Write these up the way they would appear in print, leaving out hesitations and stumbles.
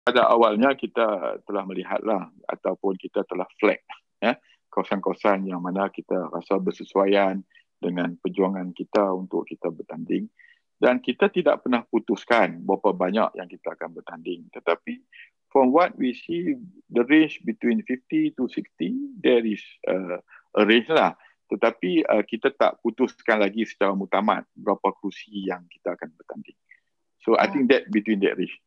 pada awalnya kita telah melihatlah ataupun kita telah flag ya, kawasan-kawasan yang mana kita rasa bersesuaian dengan perjuangan kita untuk kita bertanding, dan kita tidak pernah putuskan berapa banyak yang kita akan bertanding, tetapi from what we see, the range between 50 to 60 there is a range lah, tetapi kita tak putuskan lagi secara muktamad berapa kursi yang kita akan bertanding. So I think that between that range.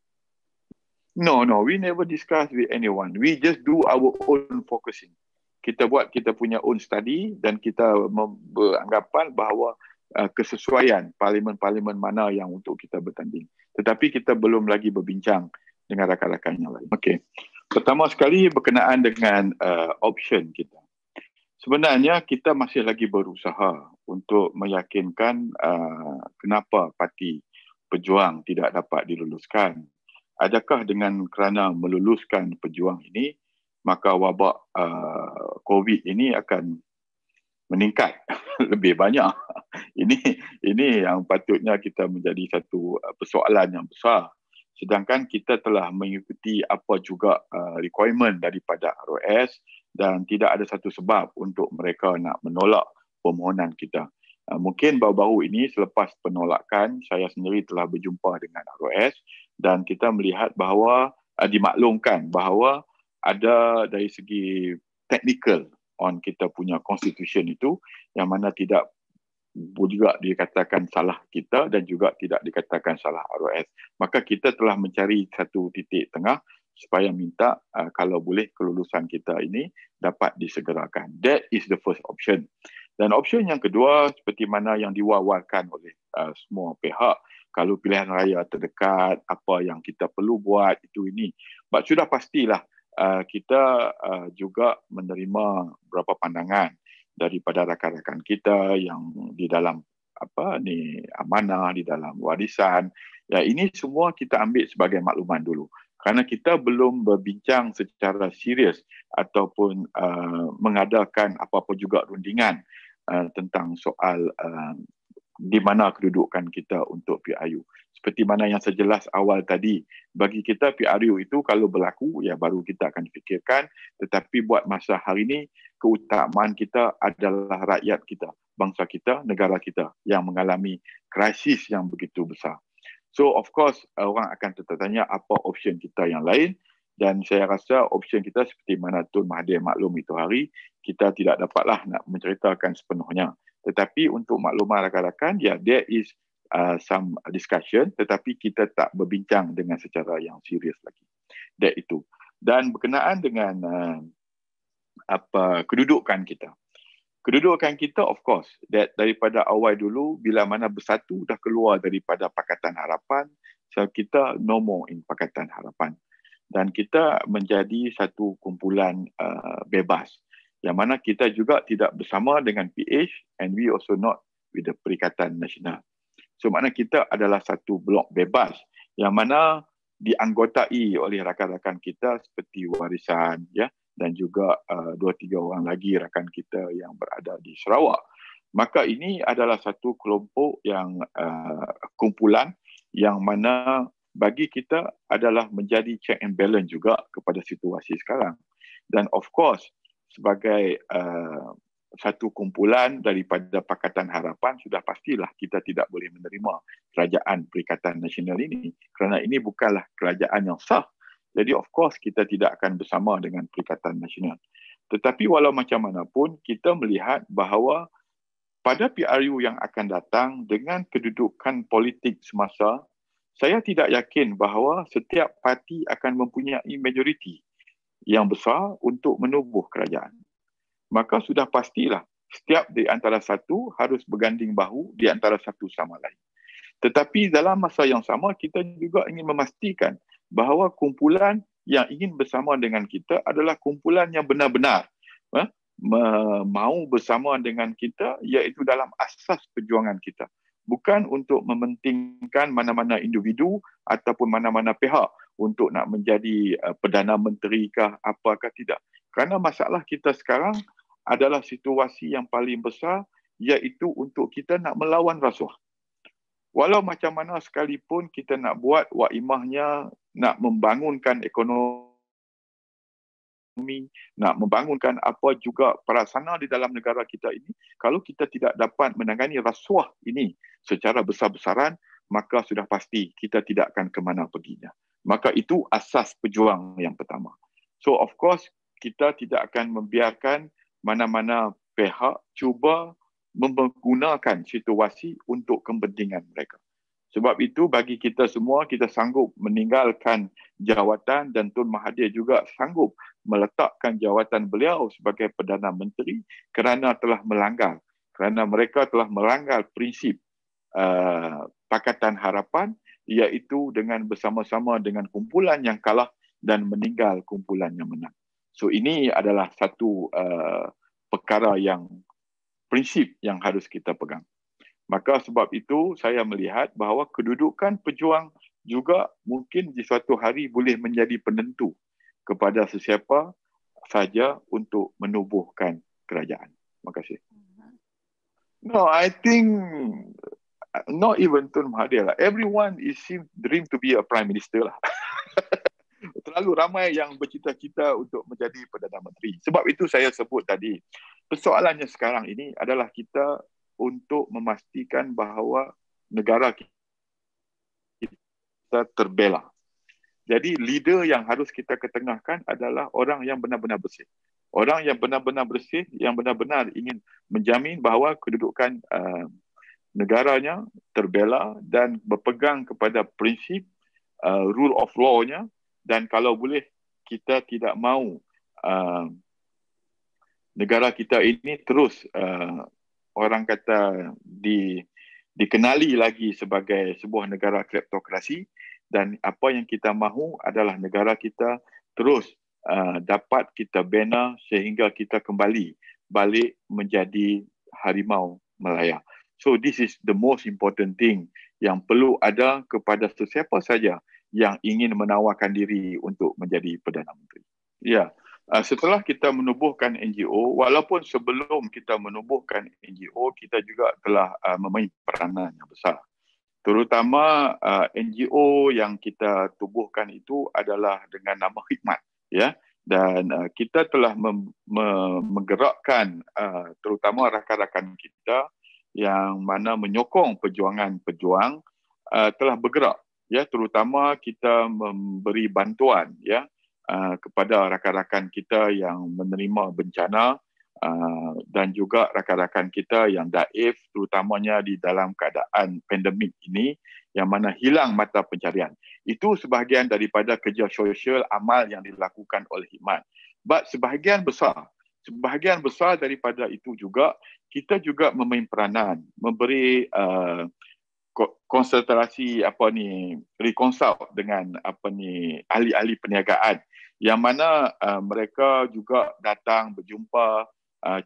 No, we never discuss with anyone. We just do our own focusing. Kita buat kita punya own study dan kita beranggapan bahawa kesesuaian parlimen-parlimen mana yang untuk kita bertanding. Tetapi kita belum lagi berbincang dengan rakan-rakan yang lain. Okey. Pertama sekali berkenaan dengan option kita. Sebenarnya kita masih lagi berusaha untuk meyakinkan kenapa parti Pejuang tidak dapat diluluskan. Adakah dengan kerana meluluskan Pejuang ini, maka wabak COVID ini akan meningkat lebih banyak? Ini yang patutnya kita menjadi satu persoalan yang besar. Sedangkan kita telah mengikuti apa juga requirement daripada ROS dan tidak ada satu sebab untuk mereka nak menolak permohonan kita. Mungkin baru-baru ini selepas penolakan, saya sendiri telah berjumpa dengan ROS dan kita melihat bahawa dimaklumkan bahawa ada dari segi technical on kita punya constitution itu yang mana tidak juga dikatakan salah kita dan juga tidak dikatakan salah ROS. Maka kita telah mencari satu titik tengah supaya minta kalau boleh kelulusan kita ini dapat disegerakan. That is the first option. Dan option yang kedua seperti mana yang diwawarkan oleh semua pihak, kalau pilihan raya terdekat, apa yang kita perlu buat itu ini. But sudah pastilah kita juga menerima beberapa pandangan daripada rakan-rakan kita yang di dalam amanah, di dalam warisan. Ya, ini semua kita ambil sebagai makluman dulu. Kerana kita belum berbincang secara serius ataupun mengadakan apa-apa juga rundingan tentang soal di mana kedudukan kita untuk PRU. Seperti mana yang sejelas awal tadi, bagi kita PRU itu kalau berlaku, ya baru kita akan fikirkan. Tetapi buat masa hari ini, keutamaan kita adalah rakyat kita, bangsa kita, negara kita yang mengalami krisis yang begitu besar. So of course, orang akan tertanya apa option kita yang lain. Dan saya rasa option kita seperti mana Tun Mahathir maklum itu hari, kita tidak dapatlah nak menceritakan sepenuhnya. Tetapi untuk makluman rakan-rakan, ya there is some discussion, tetapi kita tak berbincang dengan secara yang serius lagi. That itu. Dan berkenaan dengan kedudukan kita. Kedudukan kita of course, that daripada awal dulu, bila mana Bersatu dah keluar daripada Pakatan Harapan, so kita no more in Pakatan Harapan. Dan kita menjadi satu kumpulan bebas, yang mana kita juga tidak bersama dengan PH and we also not with the Perikatan Nasional. So makna kita adalah satu blok bebas yang mana dianggotai oleh rakan-rakan kita seperti Warisan ya, dan juga 2-3 orang lagi rakan kita yang berada di Sarawak. Maka ini adalah satu kelompok yang kumpulan yang mana bagi kita adalah menjadi check and balance juga kepada situasi sekarang. Dan of course, sebagai satu kumpulan daripada Pakatan Harapan, sudah pastilah kita tidak boleh menerima kerajaan Perikatan Nasional ini. Kerana ini bukanlah kerajaan yang sah. Jadi of course, kita tidak akan bersama dengan Perikatan Nasional. Tetapi walau macam mana pun, kita melihat bahawa pada PRU yang akan datang, dengan kedudukan politik semasa, saya tidak yakin bahawa setiap parti akan mempunyai majoriti yang besar untuk menubuh kerajaan. Maka sudah pastilah setiap di antara satu harus berganding bahu di antara satu sama lain. Tetapi dalam masa yang sama, kita juga ingin memastikan bahawa kumpulan yang ingin bersama dengan kita adalah kumpulan yang benar-benar mau bersama dengan kita, iaitu dalam asas perjuangan kita. Bukan untuk mementingkan mana-mana individu ataupun mana-mana pihak untuk nak menjadi Perdana Menteri kah, apakah tidak. Kerana masalah kita sekarang adalah situasi yang paling besar, iaitu untuk kita nak melawan rasuah. Walau macam mana sekalipun kita nak buat waimahnya, nak membangunkan ekonomi, nak membangunkan apa juga prasarana di dalam negara kita ini, kalau kita tidak dapat menangani rasuah ini secara besar-besaran, maka sudah pasti kita tidak akan ke mana perginya. Maka itu asas pejuang yang pertama. So of course, kita tidak akan membiarkan mana-mana pihak cuba menggunakan situasi untuk kepentingan mereka. Sebab itu bagi kita semua, kita sanggup meninggalkan jawatan dan Tun Mahathir juga sanggup meletakkan jawatan beliau sebagai Perdana Menteri kerana mereka telah melanggar prinsip Pakatan Harapan, iaitu dengan bersama-sama dengan kumpulan yang kalah dan meninggal kumpulan yang menang. So ini adalah satu perkara yang prinsip yang harus kita pegang. Maka sebab itu saya melihat bahawa kedudukan pejuang juga mungkin di suatu hari boleh menjadi penentu kepada sesiapa saja untuk menubuhkan kerajaan. Terima kasih. No, I think not even Tun Mahathir lah. Everyone seem dream to be a prime minister lah. Terlalu ramai yang bercita-cita untuk menjadi Perdana Menteri. Sebab itu saya sebut tadi, persoalannya sekarang ini adalah kita untuk memastikan bahawa negara kita terbela. Jadi leader yang harus kita ketengahkan adalah orang yang benar-benar bersih. Orang yang benar-benar bersih, yang benar-benar ingin menjamin bahawa kedudukan negaranya terbela dan berpegang kepada prinsip rule of law-nya, dan kalau boleh kita tidak mahu negara kita ini terus orang kata dikenali lagi sebagai sebuah negara kleptokrasi, dan apa yang kita mahu adalah negara kita terus dapat kita bina sehingga kita kembali balik menjadi harimau Melaya. So this is the most important thing yang perlu ada kepada sesiapa saja yang ingin menawarkan diri untuk menjadi Perdana Menteri. Ya. Setelah kita menubuhkan NGO, walaupun sebelum kita menubuhkan NGO, kita juga telah memain peranan yang besar. Terutama NGO yang kita tubuhkan itu adalah dengan nama Khidmat, ya. Dan kita telah menggerakkan terutama rakan-rakan kita yang mana menyokong perjuangan pejuang telah bergerak, ya. Terutama kita memberi bantuan, ya, kepada rakan-rakan kita yang menerima bencana dan juga rakan-rakan kita yang daif, terutamanya di dalam keadaan pandemik ini yang mana hilang mata pencarian. Itu sebahagian daripada kerja sosial amal yang dilakukan oleh Khidmat. But sebahagian besar daripada itu juga kita juga memain peranan, memberi konsultasi reconsult dengan ahli-ahli perniagaan yang mana mereka juga datang berjumpa,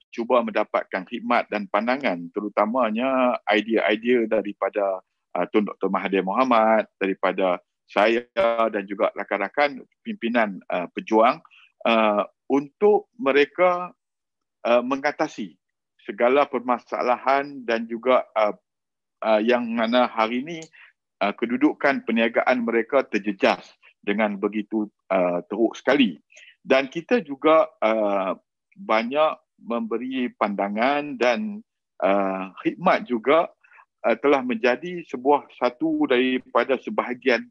cuba mendapatkan khidmat dan pandangan, terutamanya idea-idea daripada Tun Dr. Mahathir Mohamad, daripada saya dan juga rakan-rakan pimpinan pejuang untuk mereka mengatasi segala permasalahan dan juga yang mana hari ini kedudukan perniagaan mereka terjejas dengan begitu teruk sekali. Dan kita juga banyak memberi pandangan dan khidmat juga telah menjadi satu daripada sebahagian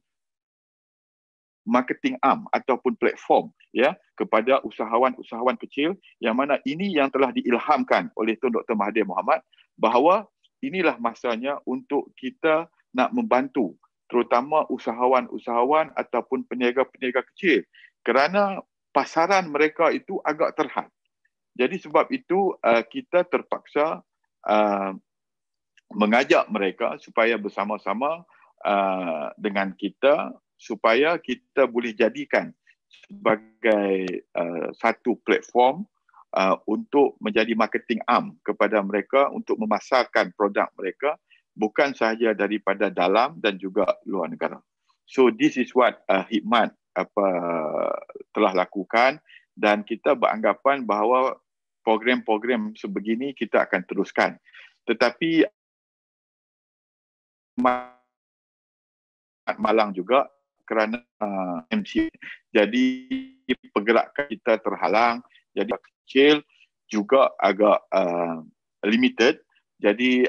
marketing arm ataupun platform, ya, kepada usahawan-usahawan kecil, yang mana ini yang telah diilhamkan oleh Tun Dr. Mahathir Mohamad bahawa inilah masanya untuk kita nak membantu terutama usahawan-usahawan ataupun peniaga-peniaga kecil kerana pasaran mereka itu agak terhad. Jadi sebab itu kita terpaksa mengajak mereka supaya bersama-sama dengan kita supaya kita boleh jadikan sebagai satu platform untuk menjadi marketing arm kepada mereka untuk memasarkan produk mereka bukan sahaja daripada dalam dan juga luar negara. So this is what Khidmat telah lakukan, dan kita beranggapan bahawa program-program sebegini kita akan teruskan. Tetapi malang juga kerana MC. Jadi pergerakan kita terhalang, jadi kecil juga agak limited. Jadi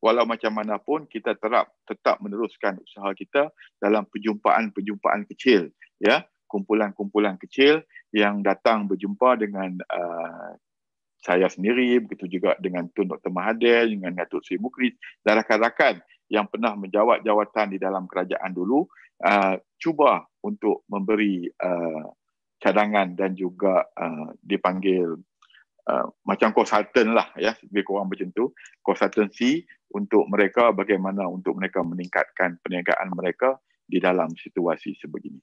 walau macam mana pun kita tetap meneruskan usaha kita dalam perjumpaan-perjumpaan kecil, ya, kumpulan-kumpulan kecil yang datang berjumpa dengan saya sendiri, begitu juga dengan Tun Dr. Mahathir, dengan Datuk Seri Mukris, dan rakan-rakan yang pernah menjawat jawatan di dalam kerajaan dulu, cuba untuk memberi cadangan dan juga dipanggil macam konsultan lah, ya, lebih kurang macam tu, konsultansi untuk mereka bagaimana untuk mereka meningkatkan perniagaan mereka di dalam situasi sebegini.